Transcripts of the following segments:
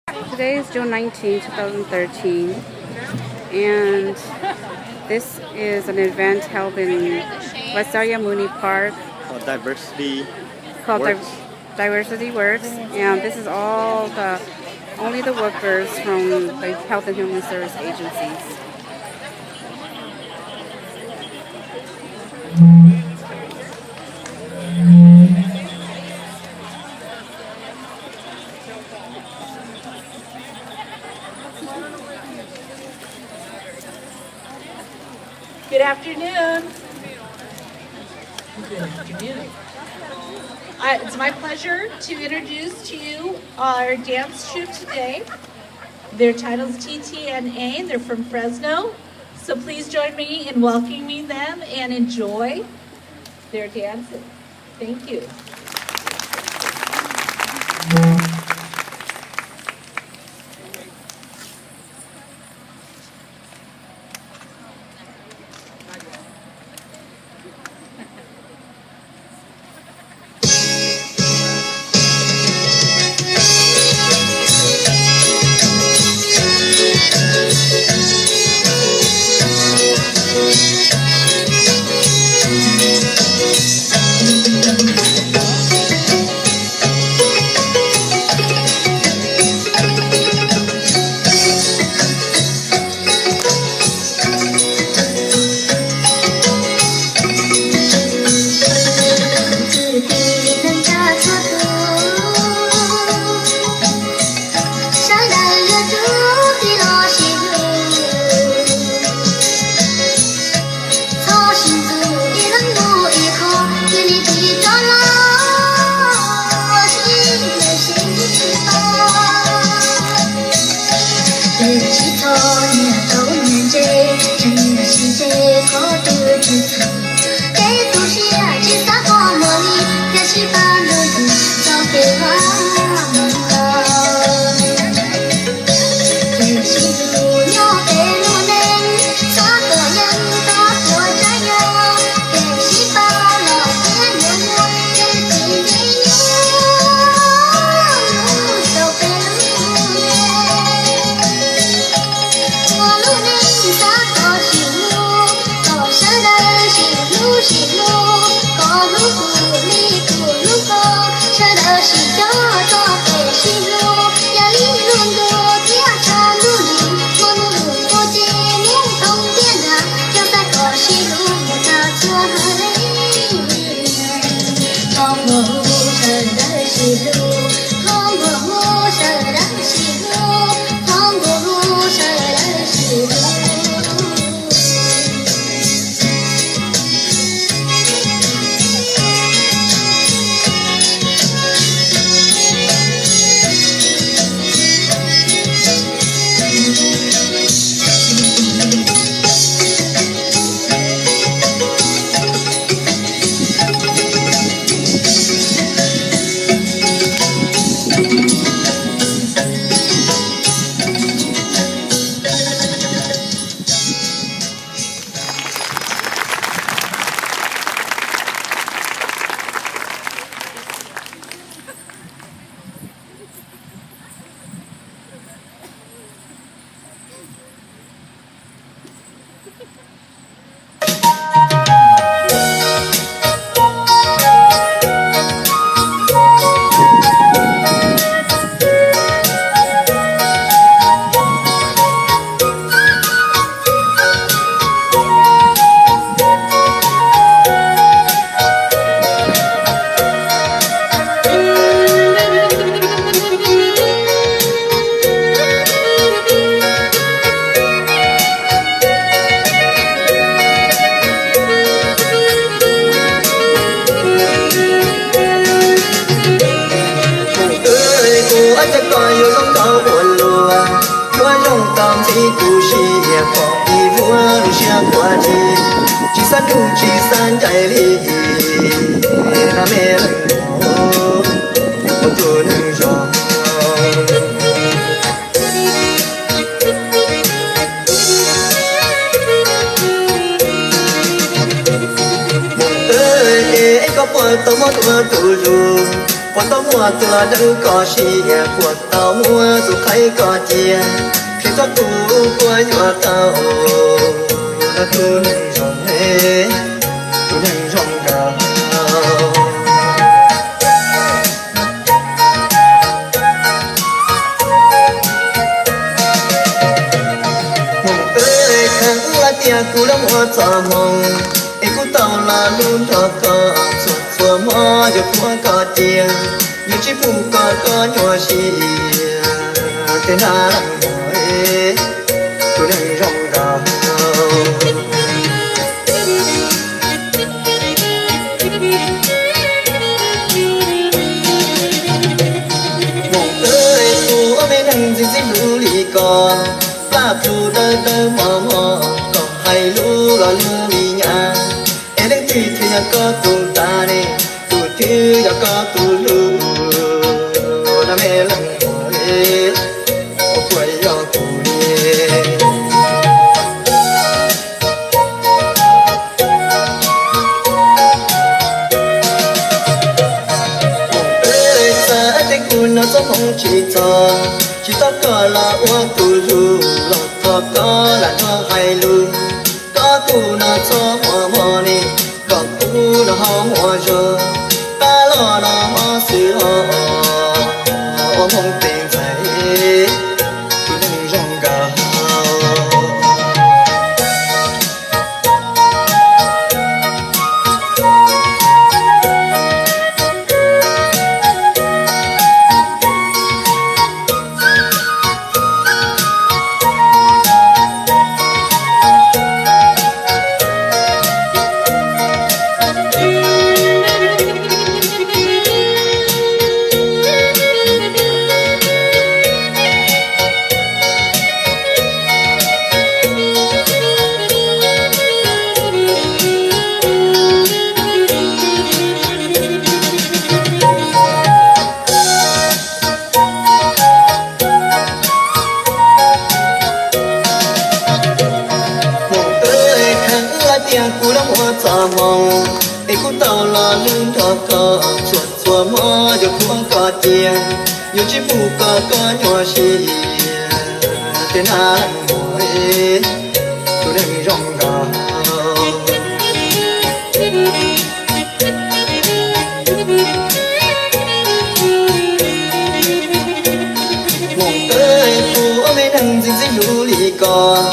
Today is June 19, 2013, and this is an event held in Vasalia Muni Park called Diversity called Works. Diversity Works, and this is all the only the workers from the Health and Human Service agencies. Good afternoon. Good afternoon. It's my pleasure to introduce to you our dance troupe today. Their title is TTNA. They're from Fresno. So please join me in welcoming them and enjoy their dancing. Thank you. Cuộc tao mua tựa đâu có xìa cuộc tao mua dù thấy có chia khi cho tu của nhỏ tao là tu nâng rong hê tu nâng rong gạo mong tới khăn là tia cú đã mua cho mong em cú tao là luôn thọ có phùa mò cho phùa có tiền như chỉ phù có nhỏ xì tên là lăng mỏi tôi đang rong gạo mong tới phù bên đang dính dính lũ lì con ba phù đơ đơ mò mò còn hay lũ là lũ lì nhà em đang tùy thì có tù ta nè tù thứ ya có tù lũ na mẹ lăng mỏi ô quay yo tù nè nó giống không chỉ tao có là uống tu lu lọt thọ có là thọ hay lu có tu nó cho hoa hoa nè có tu nó hoa hoa rồi ta lo nó hoa sự hoa hoa không tiền phải tu nên rong gạo cú đã mua cho mong ấy cú tao là luôn thọ có chuột chua mò cho cuốn có tiền nhiều chỉ phụ có nhỏ xì tên là lăng mỏi tôi đang rong gạo mong tới phụ ở bên đang dính dính lũ lì con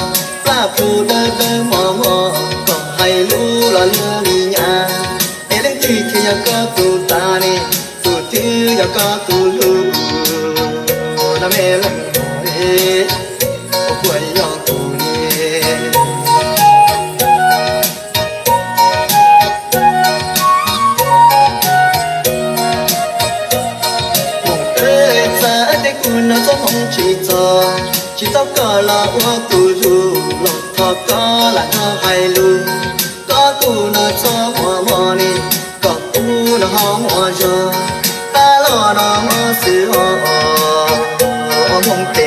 ba phụ đơ đơ mò mò hay lũ là lũ lì nhà em đang tùy thì có tù ta nè tù thứ có tù lũ na mẹ lăng mỏi ô quay yo tù nè mong tới xa để cú nó giống không chỉ tao có là uống tù lũ lọt thọ có là thọ hay lũ có tu nó cho hoa hoa nè có tu nó hoa hoa rồi ta lo nó hoa sự hoa hoa không thể